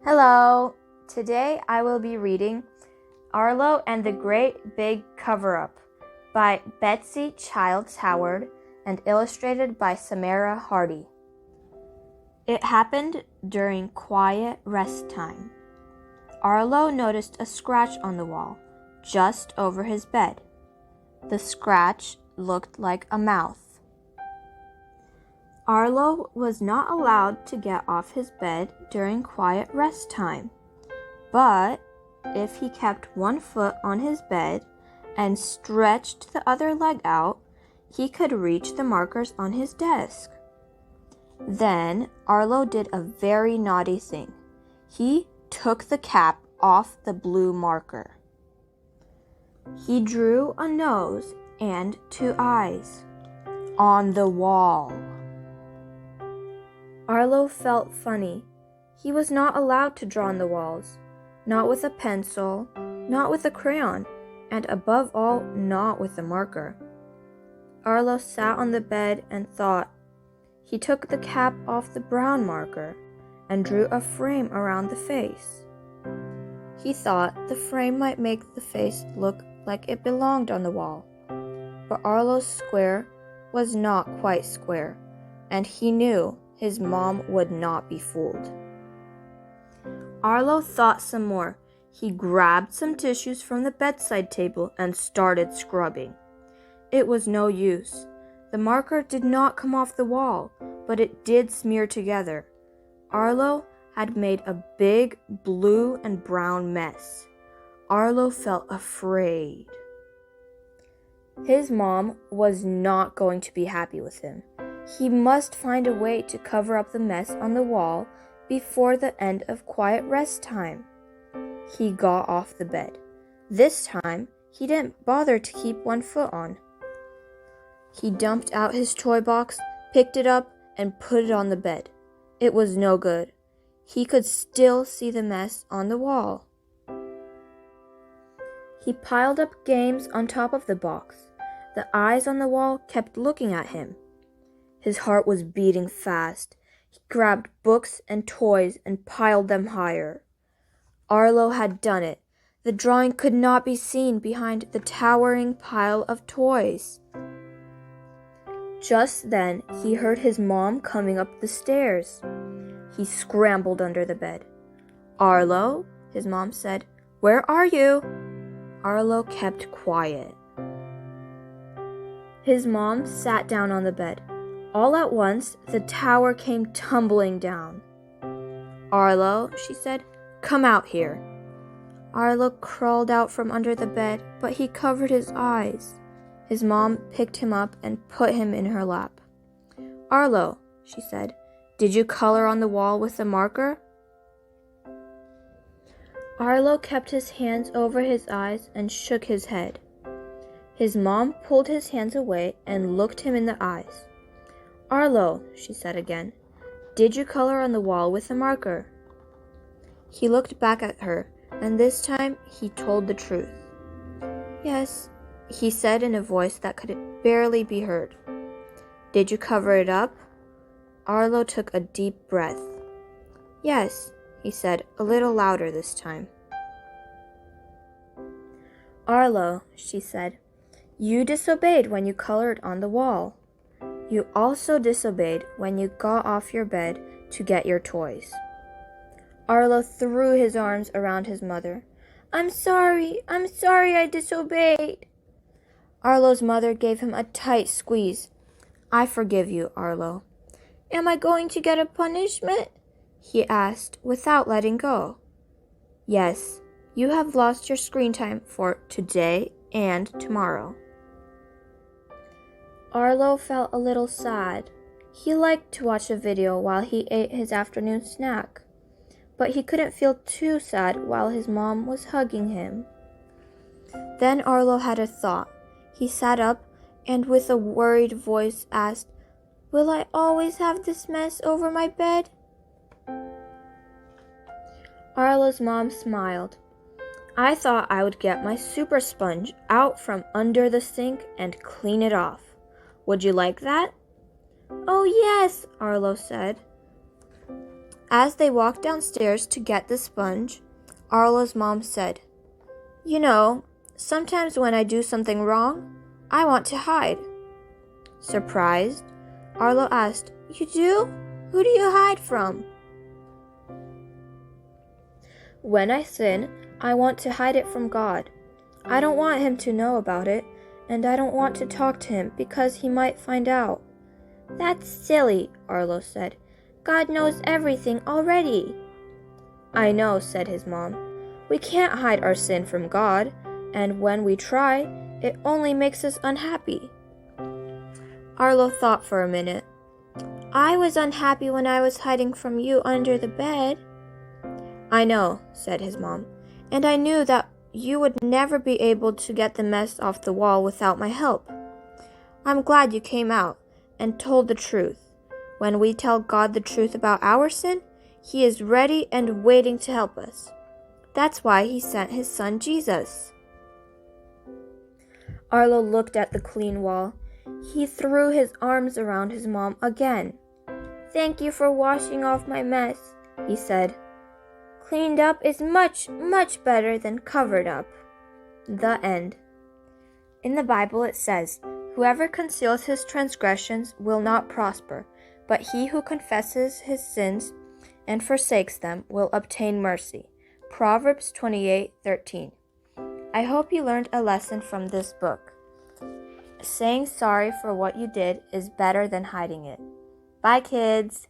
Hello! Today I will be reading Arlo and the Great Big Cover-Up by Betsy Childs Howard and illustrated by Samara Hardy. It happened during quiet rest time. Arlo noticed a scratch on the wall, just over his bed. The scratch looked like a mouth. Arlo was not allowed to get off his bed during quiet rest time, but if he kept one foot on his bed and stretched the other leg out, he could reach the markers on his desk. Then Arlo did a very naughty thing. He took the cap off the blue marker. He drew a nose and two eyes on the wall. Arlo felt funny. He was not allowed to draw on the walls, not with a pencil, not with a crayon, and above all, not with a marker. Arlo sat on the bed and thought. He took the cap off the brown marker and drew a frame around the face. He thought the frame might make the face look like it belonged on the wall. But Arlo's square was not quite square, and he knew his mom would not be fooled. Arlo thought some more. He grabbed some tissues from the bedside table and started scrubbing. It was no use. The marker did not come off the wall, but it did smear together. Arlo had made a big blue and brown mess. Arlo felt afraid. His mom was not going to be happy with him. He must find a way to cover up the mess on the wall before the end of quiet rest time. He got off the bed. This time, he didn't bother to keep one foot on. He dumped out his toy box, picked it up, and put it on the bed. It was no good. He could still see the mess on the wall. He piled up games on top of the box. The eyes on the wall kept looking at him. His heart was beating fast. He grabbed books and toys and piled them higher. Arlo had done it. The drawing could not be seen behind the towering pile of toys. Just then, he heard his mom coming up the stairs. He scrambled under the bed. "Arlo," his mom said, "where are you?" Arlo kept quiet. His mom sat down on the bed. All at once, the tower came tumbling down. "Arlo," she said, "come out here." Arlo crawled out from under the bed, but he covered his eyes. His mom picked him up and put him in her lap. "Arlo," she said, "did you color on the wall with a marker?" Arlo kept his hands over his eyes and shook his head. His mom pulled his hands away and looked him in the eyes. "Arlo," she said again, "did you color on the wall with a marker?" He looked back at her, and this time he told the truth. "Yes," he said in a voice that could barely be heard. "Did you cover it up?" Arlo took a deep breath. "Yes," he said, a little louder this time. "Arlo," she said, "you disobeyed when you colored on the wall. You also disobeyed when you got off your bed to get your toys." Arlo threw his arms around his mother. I'm sorry I disobeyed." Arlo's mother gave him a tight squeeze. "I forgive you, Arlo." "Am I going to get a punishment?" he asked without letting go. "Yes, you have lost your screen time for today and tomorrow." Arlo felt a little sad. He liked to watch a video while he ate his afternoon snack, but he couldn't feel too sad while his mom was hugging him. Then Arlo had a thought. He sat up and with a worried voice asked, "Will I always have this mess over my bed?" Arlo's mom smiled. "I thought I would get my super sponge out from under the sink and clean it off. Would you like that?" "Oh yes," Arlo said. As they walked downstairs to get the sponge, Arlo's mom said, "You know, sometimes when I do something wrong, I want to hide." Surprised, Arlo asked, "You do? Who do you hide from?" "When I sin, I want to hide it from God. I don't want him to know about it, and I don't want to talk to him because he might find out." "That's silly," Arlo said. "God knows everything already." "I know," said his mom. "We can't hide our sin from God, and when we try, it only makes us unhappy." Arlo thought for a minute. "I was unhappy when I was hiding from you under the bed." "I know," said his mom, "and I knew that you would never be able to get the mess off the wall without my help. I'm glad you came out and told the truth. When we tell God the truth about our sin, he is ready and waiting to help us. That's why he sent his son Jesus." Arlo looked at the clean wall. He threw his arms around his mom again. "Thank you for washing off my mess," he said. "Cleaned up is much, much better than covered up." The end. In the Bible it says, "Whoever conceals his transgressions will not prosper, but he who confesses his sins and forsakes them will obtain mercy." Proverbs 28:13. I hope you learned a lesson from this book. Saying sorry for what you did is better than hiding it. Bye, kids!